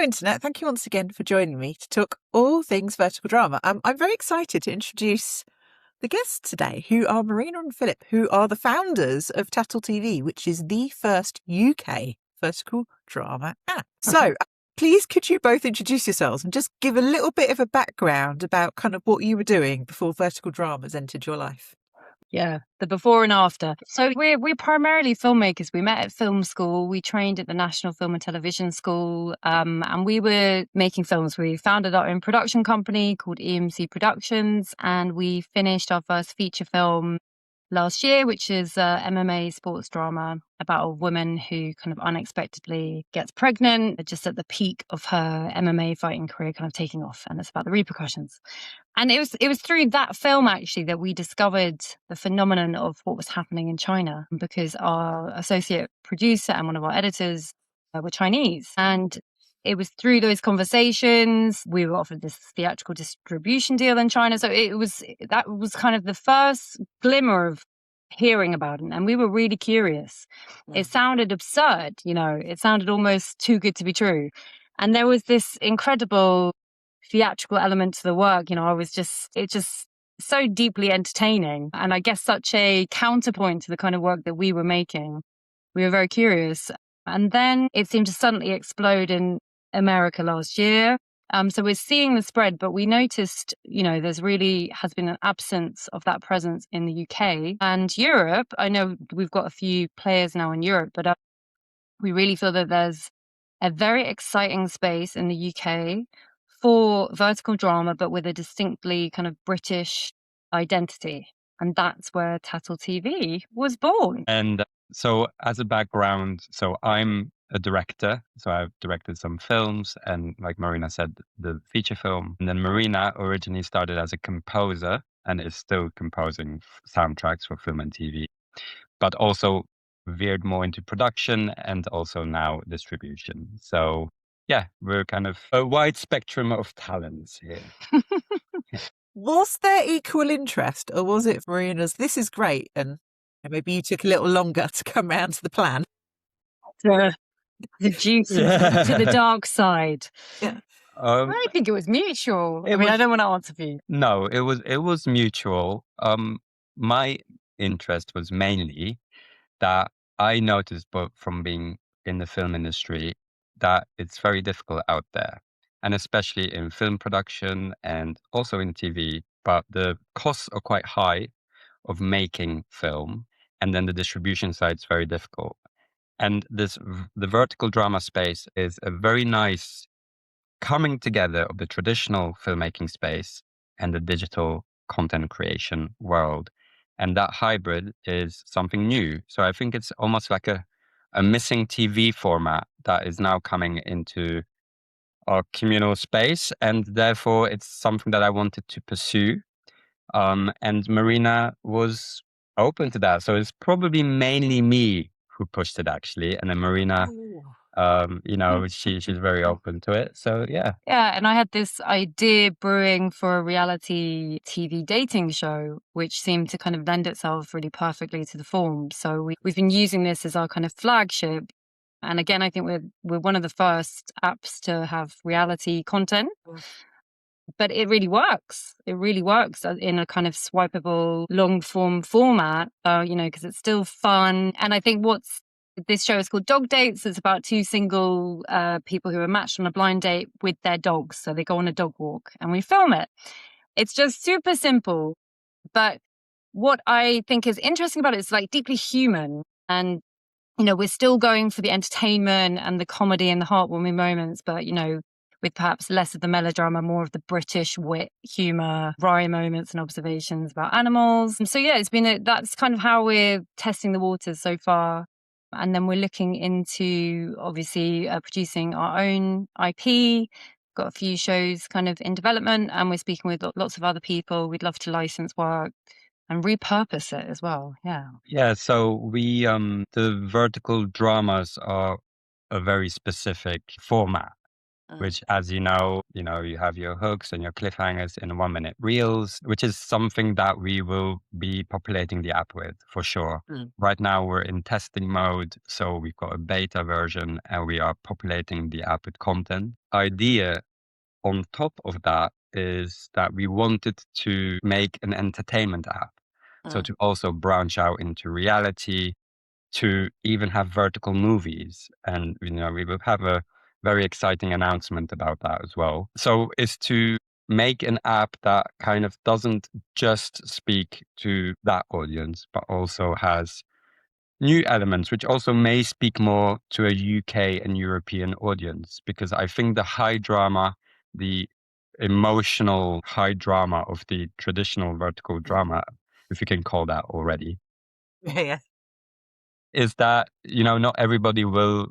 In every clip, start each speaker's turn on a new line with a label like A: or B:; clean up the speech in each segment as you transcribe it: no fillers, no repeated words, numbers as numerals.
A: Internet. Thank you once again for joining me to talk all things vertical drama. I'm very excited to introduce the guests today, who are Marina and Philip, who are the founders of TattleTV, which is the first UK vertical drama app. So please could you both introduce yourselves and just give a little bit of a background about kind of what you were doing before vertical dramas entered your life?
B: Yeah, the before and after. So we're primarily filmmakers. We met at film school. We trained at the National Film and Television School, and we were making films. We founded our own production company called EMC Productions, and we finished our first feature film last year, which is a MMA sports drama about a woman who kind of unexpectedly gets pregnant just at the peak of her MMA fighting career kind of taking off, and it's about the repercussions. And it was through that film actually that we discovered the phenomenon of what was happening in China, because our associate producer and one of our editors were Chinese. And it was through those conversations we were offered this theatrical distribution deal in China. So that was kind of the first glimmer of hearing about it, and we were really curious. It sounded absurd, it sounded almost too good to be true. And there was this incredible theatrical element to the work. It just so deeply entertaining, and I guess such a counterpoint to the kind of work that we were making. We were very curious, and then it seemed to suddenly explode in America last year. So we're seeing the spread, but we noticed, there's really has been an absence of that presence in the UK and Europe. I know we've got a few players now in Europe, but we really feel that there's a very exciting space in the UK for vertical drama, but with a distinctly kind of British identity. And that's where TattleTV was born.
C: And so as a background, so I'm a director. So I've directed some films and, like Marina said, the feature film. And then Marina originally started as a composer and is still composing soundtracks for film and TV, but also veered more into production and also now distribution. So yeah, we're kind of a wide spectrum of talents here.
A: Was there equal interest, or was it Marina's, this is great, and maybe you took a little longer to come round to the plan?
B: The juice to the dark side.
A: Yeah.
B: I think it was mutual. I don't want to answer for you.
C: No, it was mutual. My interest was mainly that I noticed, but from being in the film industry, that it's very difficult out there, and especially in film production and also in TV. But the costs are quite high of making film, and then the distribution side is very difficult. And the vertical drama space is a very nice coming together of the traditional filmmaking space and the digital content creation world. And that hybrid is something new. So I think it's almost like a missing TV format that is now coming into our communal space. And therefore, it's something that I wanted to pursue. And Marina was open to that. So it's probably mainly me who pushed it, actually. And then Marina, she's very open to it. So yeah.
B: Yeah, and I had this idea brewing for a reality TV dating show, which seemed to kind of lend itself really perfectly to the form. So we've been using this as our kind of flagship. And again, I think we're one of the first apps to have reality content. But it really works. It really works in a kind of swipeable long form format, because it's still fun. And I think this show is called Dog Dates. It's about two single people who are matched on a blind date with their dogs. So they go on a dog walk and we film it. It's just super simple. But what I think is interesting about it is like deeply human. And, we're still going for the entertainment and the comedy and the heartwarming moments, but, with perhaps less of the melodrama, more of the British wit, humour, wry moments and observations about animals. And so, yeah, that's kind of how we're testing the waters so far. And then we're looking into, obviously, producing our own IP. Got a few shows kind of in development, and we're speaking with lots of other people. We'd love to license work and repurpose it as well. Yeah.
C: Yeah. So we, the vertical dramas are a very specific format. which, as you know, you have your hooks and your cliffhangers in 1-minute reels, which is something that we will be populating the app with for sure. Right now we're in testing mode, so we've got a beta version and we are populating the app with content. Idea on top of that is that we wanted to make an entertainment app. So to also branch out into reality, to even have vertical movies. And, we will have a very exciting announcement about that as well. So is to make an app that kind of doesn't just speak to that audience, but also has new elements, which also may speak more to a UK and European audience, because I think the high drama, the emotional high drama of the traditional vertical drama, if you can call that already,
A: Yeah.
C: is that, not everybody will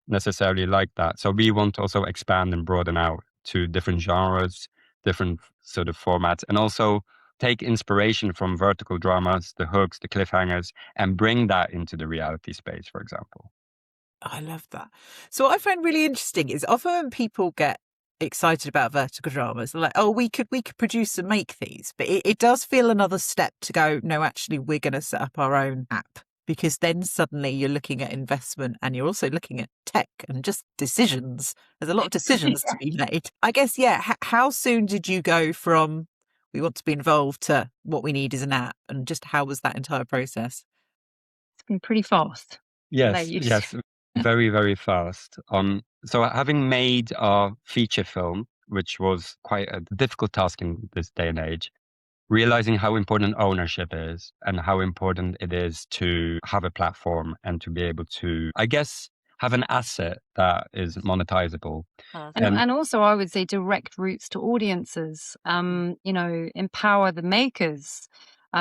C: necessarily like that. So we want to also expand and broaden out to different genres, different sort of formats, and also take inspiration from vertical dramas, the hooks, the cliffhangers, and bring that into the reality space, for example.
A: I love that. So what I find really interesting is often when people get excited about vertical dramas, they're like, oh, we could produce and make these. But it does feel another step to go, no, actually, we're going to set up our own app. Because then suddenly you're looking at investment and you're also looking at tech and just decisions. There's a lot of decisions to be made. I guess, yeah. How soon did you go from we want to be involved to what we need is an app? And just how was that entire process?
B: It's been pretty fast.
C: Yes, very, very fast. So having made our feature film, which was quite a difficult task in this day and age, realizing how important ownership is and how important it is to have a platform and to be able to, I guess, have an asset that is monetizable.
B: And also, I would say direct routes to audiences, empower the makers,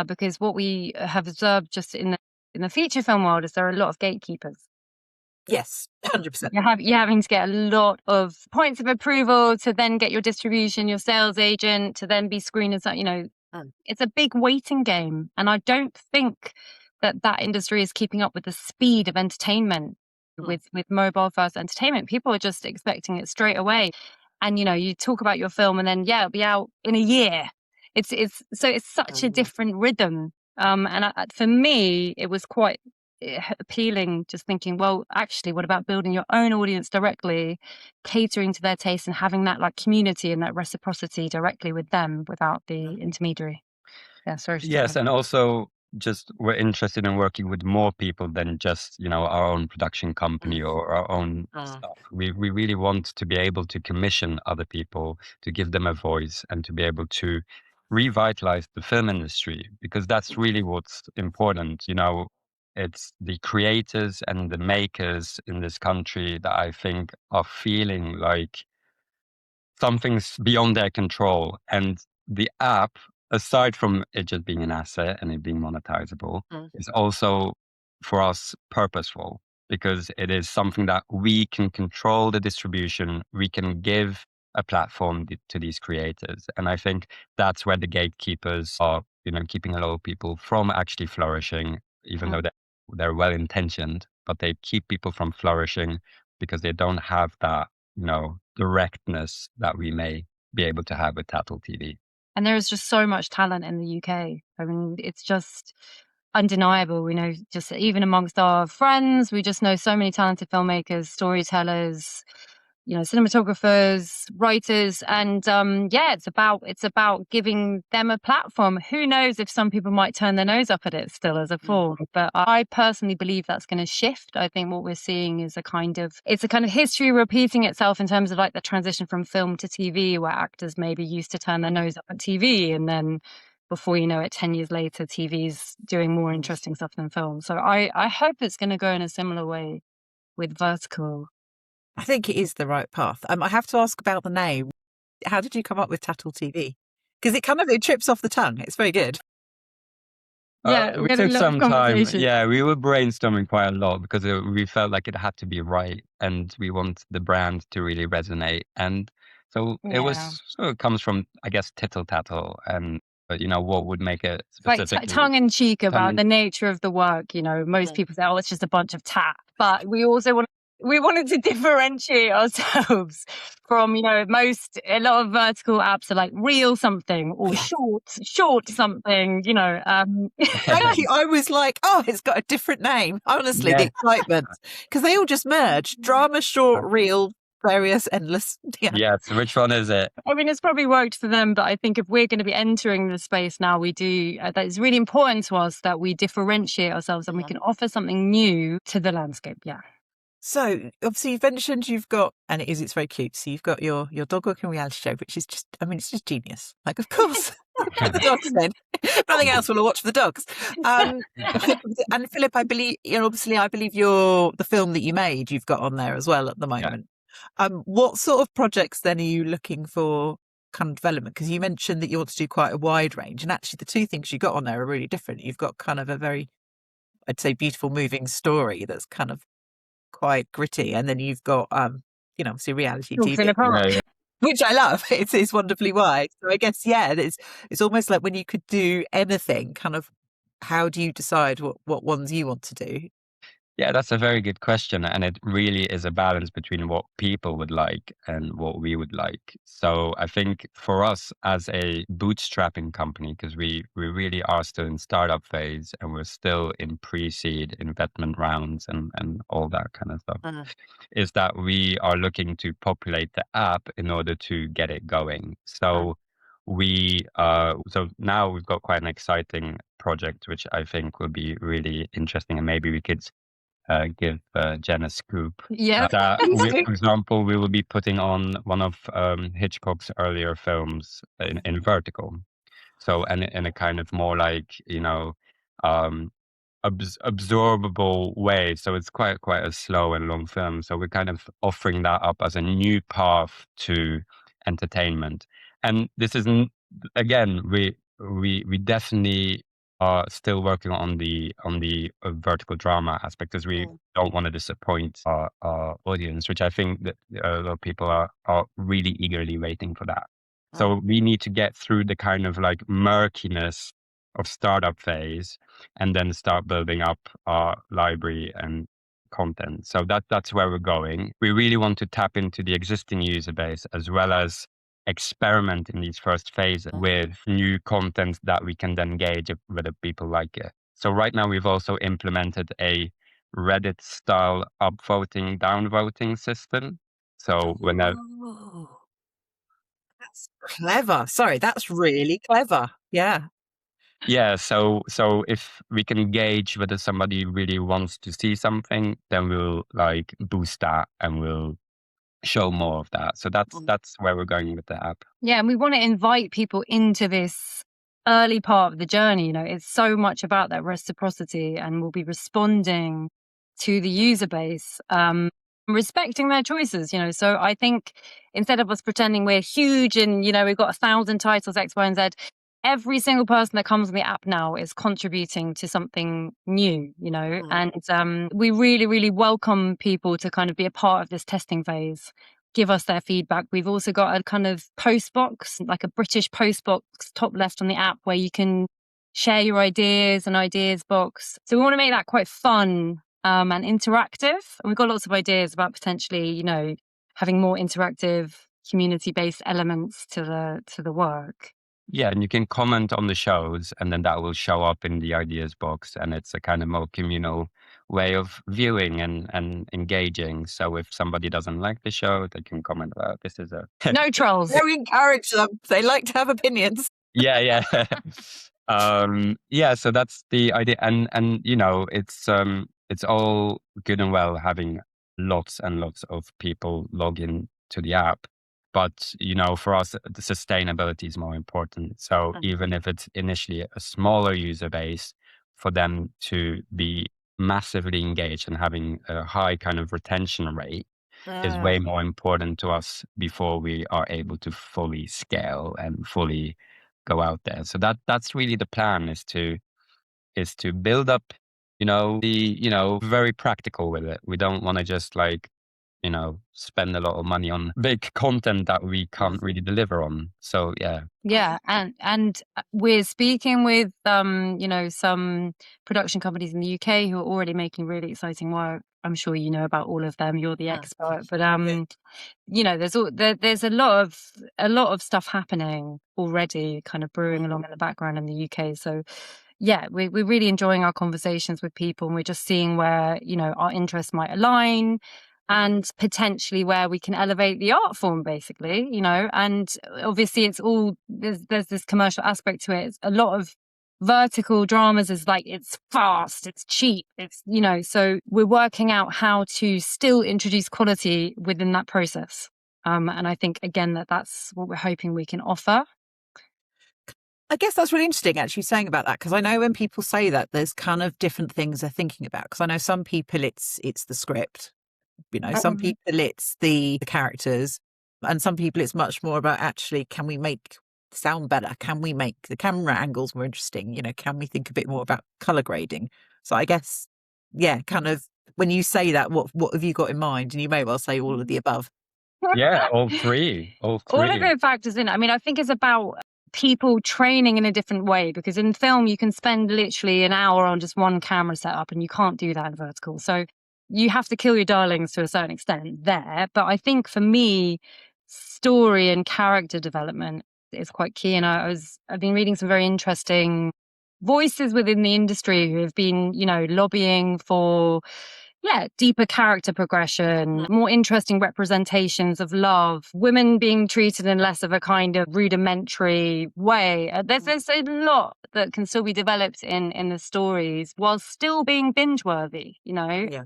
B: because what we have observed just in the feature film world is there are a lot of gatekeepers.
A: Yes, 100%.
B: You're having to get a lot of points of approval to then get your distribution, your sales agent, to then be screened as that, it's a big waiting game. And I don't think that industry is keeping up with the speed of entertainment with mobile first entertainment. People are just expecting it straight away. And, you talk about your film and then, it'll be out in a year. It's such a different rhythm. For me, it was quite appealing, just thinking, well, actually, what about building your own audience directly, catering to their taste and having that like community and that reciprocity directly with them without the intermediary.
C: Yes, and also just we're interested in working with more people than just, our own production company or our own stuff. We really want to be able to commission other people, to give them a voice and to be able to revitalize the film industry, because that's really what's important. It's the creators and the makers in this country that I think are feeling like something's beyond their control. And the app, aside from it just being an asset and it being monetizable, is also for us purposeful, because it is something that we can control the distribution. We can give a platform to these creators. And I think that's where the gatekeepers are, keeping a lot of people from actually flourishing, even though they're well intentioned, but they keep people from flourishing because they don't have that, directness that we may be able to have with TattleTV.
B: And there is just so much talent in the UK. I mean, it's just undeniable. We know, just even amongst our friends, we just know so many talented filmmakers, storytellers, cinematographers, writers, and it's about giving them a platform. Who knows if some people might turn their nose up at it still as a form, but I personally believe that's going to shift. I think what we're seeing is a kind of history repeating itself in terms of like the transition from film to TV, where actors maybe used to turn their nose up at TV, and then before you know it, 10 years later, TV's doing more interesting stuff than film. So I hope it's going to go in a similar way with vertical.
A: I think it is the right path. I have to ask about the name. How did you come up with TattleTV? Because it trips off the tongue. It's very good.
C: We took some time. Yeah, we were brainstorming quite a lot because we felt like it had to be right, and we want the brand to really resonate. And so it comes from, I guess, tittle tattle, and what would make it specifically
B: like tongue in cheek about the nature of the work. Most people say, "Oh, it's just a bunch of tat," but we also want we wanted to differentiate ourselves from, a lot of vertical apps are like real something or short something,
A: Thank you. I was like, oh, it's got a different name. Honestly, the excitement. Because they all just merge. Drama, short, real, various, endless. Yeah.
C: Yes, which one is it?
B: I mean, it's probably worked for them, but I think if we're going to be entering the space now, we do, that it's really important to us that we differentiate ourselves and we can offer something new to the landscape. Yeah.
A: So obviously you've mentioned you've got, and it's very cute. So you've got your dog walking reality show, which is just, I mean, it's just genius. Like, of course, the dogs then. Nothing else will I watch for the dogs. And Philip, I believe, I believe the film that you made, you've got on there as well at the moment. Yeah. What sort of projects then are you looking for kind of development? Because you mentioned that you want to do quite a wide range, and actually the two things you got on there are really different. You've got kind of a very, I'd say, beautiful, moving story that's kind of quite gritty, and then you've got obviously reality TV, which I love. It's wonderfully wide. So I guess it's almost like when you could do anything, kind of how do you decide what ones you want to do?
C: Yeah, that's a very good question. And it really is a balance between what people would like and what we would like. So I think for us as a bootstrapping company, because we really are still in startup phase and we're still in pre-seed investment rounds and all that kind of stuff, is that we are looking to populate the app in order to get it going. So so now we've got quite an exciting project, which I think will be really interesting, and maybe we could give Jen a scoop.
B: Yeah.
C: For example, we will be putting on one of Hitchcock's earlier films in vertical. So, and in a kind of more like, absorbable way. So it's quite a slow and long film. So we're kind of offering that up as a new path to entertainment. And this is, again, we definitely are still working on the vertical drama aspect, because we don't want to disappoint our audience, which I think that a lot of people are really eagerly waiting for that. So we need to get through the kind of like murkiness of startup phase and then start building up our library and content. So that's where we're going. We really want to tap into the existing user base as well as experiment in these first phases with new content that we can then gauge whether people like it. So right now we've also implemented a Reddit style upvoting, downvoting system. So whenever
A: That's clever. Sorry, that's really clever. Yeah.
C: Yeah, so if we can gauge whether somebody really wants to see something, then we'll like boost that and we'll show more of that. So that's where we're going with the app.
B: Yeah, and we want to invite people into this early part of the journey. It's so much about that reciprocity, and we'll be responding to the user base, respecting their choices. So I think instead of us pretending we're huge and we've got 1,000 titles X, Y, and Z, every single person that comes on the app now is contributing to something new, and we really, really welcome people to kind of be a part of this testing phase, give us their feedback. We've also got a kind of post box, like a British post box top left on the app, where you can share your ideas, an ideas box. So we want to make that quite fun and interactive. And we've got lots of ideas about potentially, having more interactive community-based elements to the work.
C: Yeah, and you can comment on the shows, and then that will show up in the ideas box, and it's a kind of more communal way of viewing and engaging. So if somebody doesn't like the show, they can comment about this is a
B: no trolls.
A: We encourage them. They like to have opinions.
C: Yeah. Yeah, so that's the idea, and it's all good and well having lots and lots of people log in to the app. But, for us, the sustainability is more important. So even if it's initially a smaller user base, for them to be massively engaged and having a high kind of retention rate is way more important to us before we are able to fully scale and fully go out there. So that's really the plan, is to build up, be very practical with it. We don't want to just like spend a lot of money on big content that we can't really deliver on. So
B: Yeah, and we're speaking with some production companies in the UK who are already making really exciting work. I'm sure you know about all of them. You're the expert, but there's a lot of stuff happening already, kind of brewing along in the background in the UK. So yeah, we're really enjoying our conversations with people, and we're just seeing where our interests might align, and potentially where we can elevate the art form, basically, and obviously it's all, there's this commercial aspect to it. It's a lot of vertical dramas is like, it's fast, it's cheap, it's, so we're working out how to still introduce quality within that process. And I think, again, that's what we're hoping we can offer.
A: I guess that's really interesting, actually, saying about that, because I know when people say that, there's kind of different things they're thinking about. Because I know some people it's the script, some people it's the characters, and some people it's much more about, actually, can we make sound better? Can we make the camera angles more interesting? Can we think a bit more about color grading? So I guess, kind of when you say that, what have you got in mind? And you may well say all of the above.
C: Yeah, all three.
B: All of it factors in. I mean, I think it's about people training in a different way, because in film you can spend literally an hour on just one camera setup, and you can't do that in vertical. So you have to kill your darlings to a certain extent there. But I think for me, story and character development is quite key. And I've been reading some very interesting voices within the industry who have been, lobbying for deeper character progression, more interesting representations of love, women being treated in less of a kind of rudimentary way. There's a lot that can still be developed in the stories while still being binge-worthy,
A: Yeah.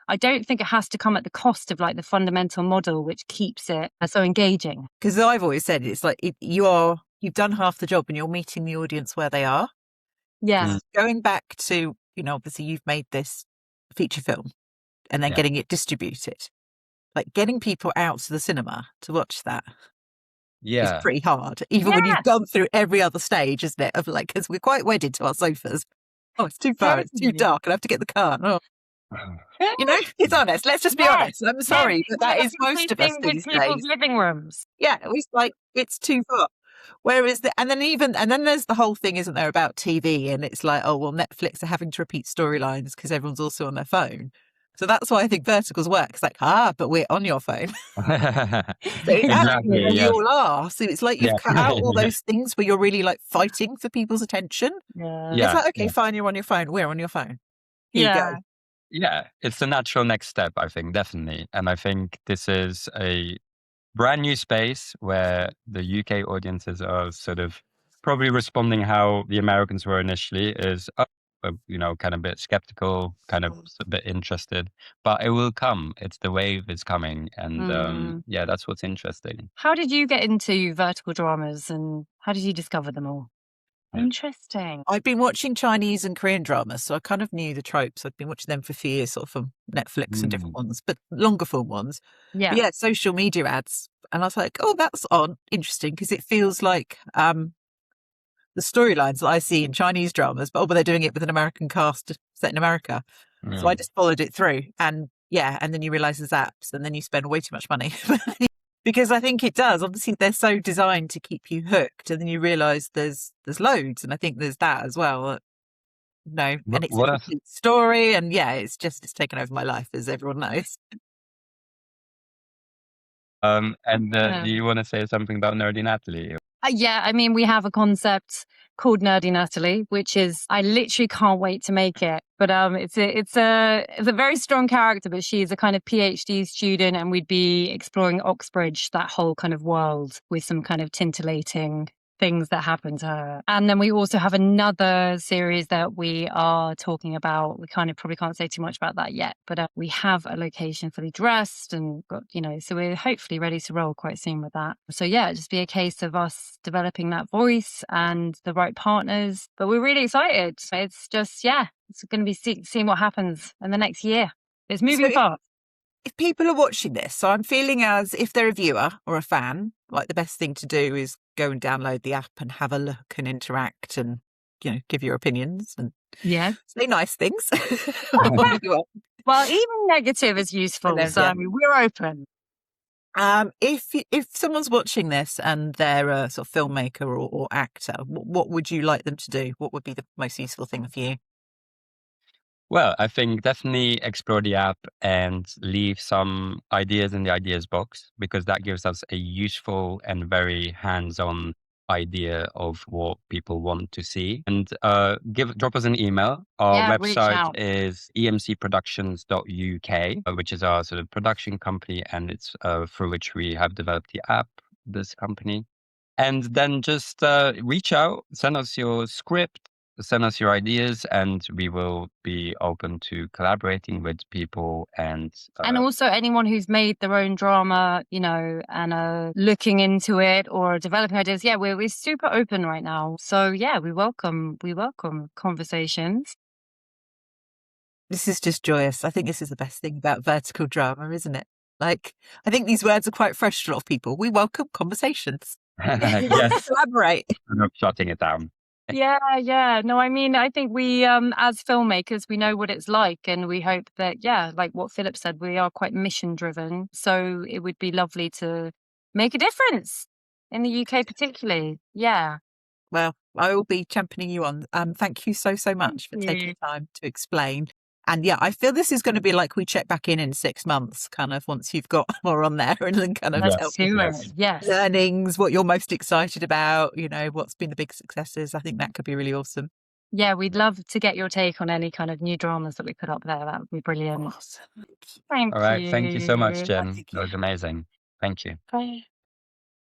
B: I don't think it has to come at the cost of like the fundamental model, which keeps it so engaging.
A: Because I've always said it's like you've done half the job and you're meeting the audience where they are.
B: Yeah.
A: Going back to, obviously you've made this feature film and then getting it distributed, like getting people out to the cinema to watch that is pretty hard, even when you've gone through every other stage, isn't it? Of like, because we're quite wedded to our sofas. Oh, it's too far, it's too dark, and I have to get the car. Oh. It's honest. Let's just be honest. I'm sorry, but that is most of us these days.
B: Living rooms.
A: Yeah, it's like, it's too far. Whereas and then there's the whole thing, isn't there, about TV, and it's like, oh well, Netflix are having to repeat storylines because everyone's also on their phone. So that's why I think verticals work. It's like, but we're on your phone.
C: Exactly,
A: you all are. So it's like you've cut out all those things where you're really like fighting for people's attention. It's like, okay, fine, you're on your phone. We're on your phone. Here you go.
C: Yeah, it's the natural next step, I think, definitely. And I think this is a brand new space where the UK audiences are sort of probably responding how the Americans were initially, is kind of a bit skeptical, kind of a bit interested, but it will come. It's the wave is coming, and that's what's interesting.
B: How did you get into vertical dramas, and how did you discover them all? Interesting.
A: I've been watching Chinese and Korean dramas, so I kind of knew the tropes. I've been watching them for a few years, sort of from Netflix and different ones, but longer form ones.
B: Yeah.
A: But social media ads. And I was like, oh, that's interesting, because it feels like the storylines that I see in Chinese dramas, but they're doing it with an American cast set in America. So I just followed it through. And and then you realise there's apps, and then you spend way too much money. Because I think it does. Obviously, they're so designed to keep you hooked, and then you realise there's loads, and I think there's that as well. And it's a complete story, and it's taken over my life, as everyone knows.
C: Do you want to say something about Nerdy Natalie?
B: I mean, we have a concept called Nerdy Natalie, which is, I literally can't wait to make it. But it's a very strong character, but she's a kind of PhD student, and we'd be exploring Oxbridge, that whole kind of world, with some kind of tintillating things that happen to her. And then we also have another series that we are talking about. We kind of probably can't say too much about that yet, but we have a location fully dressed and got, so we're hopefully ready to roll quite soon with that. So it'd just be a case of us developing that voice and the right partners. But we're really excited. It's just, it's going to be seeing what happens in the next year. It's moving fast.
A: If people are watching this, so I'm feeling as if they're a viewer or a fan, like the best thing to do is go and download the app and have a look and interact and give your opinions and
B: Yeah.
A: say nice things.
B: Well, even negative is useful,
A: then,
B: so
A: yeah.
B: we're open.
A: If someone's watching this and they're a sort of filmmaker or actor, what would you like them to do? What would be the most useful thing for you?
C: Well, I think definitely explore the app and leave some ideas in the ideas box, because that gives us a useful and very hands-on idea of what people want to see. And drop us an email. Our
B: Yeah, reach
C: website
B: out.
C: is emcproductions.uk, which is our sort of production company, and it's through which we have developed the app, this company. And then just reach out, send us your script, send us your ideas, and we will be open to collaborating with people. And
B: also anyone who's made their own drama, and looking into it or developing ideas. Yeah, we're super open right now. So yeah, we welcome conversations.
A: This is just joyous. I think this is the best thing about vertical drama, isn't it? Like, I think these words are quite fresh to a lot of people. We welcome conversations.
C: yes,
A: Collaborate.
C: I'm not shutting it down.
B: Yeah. No, I mean, I think we, as filmmakers, we know what it's like, and we hope that, like what Philip said, we are quite mission driven. So it would be lovely to make a difference in the UK, particularly. Yeah.
A: Well, I will be championing you on. Thank you so much for taking the time to explain. And yeah, I feel this is going to be like we check back in 6 months, kind of once you've got more on there, and then kind of
B: Let's do it. Yes.
A: learnings, what you're most excited about, what's been the big successes. I think that could be really awesome.
B: Yeah, we'd love to get your take on any kind of new dramas that we put up there. That would be brilliant.
A: Awesome.
B: Thank
C: All right.
B: you.
C: Thank you so much, Jen.
A: Thank
C: That was
A: you.
C: amazing. Thank you.
B: Bye.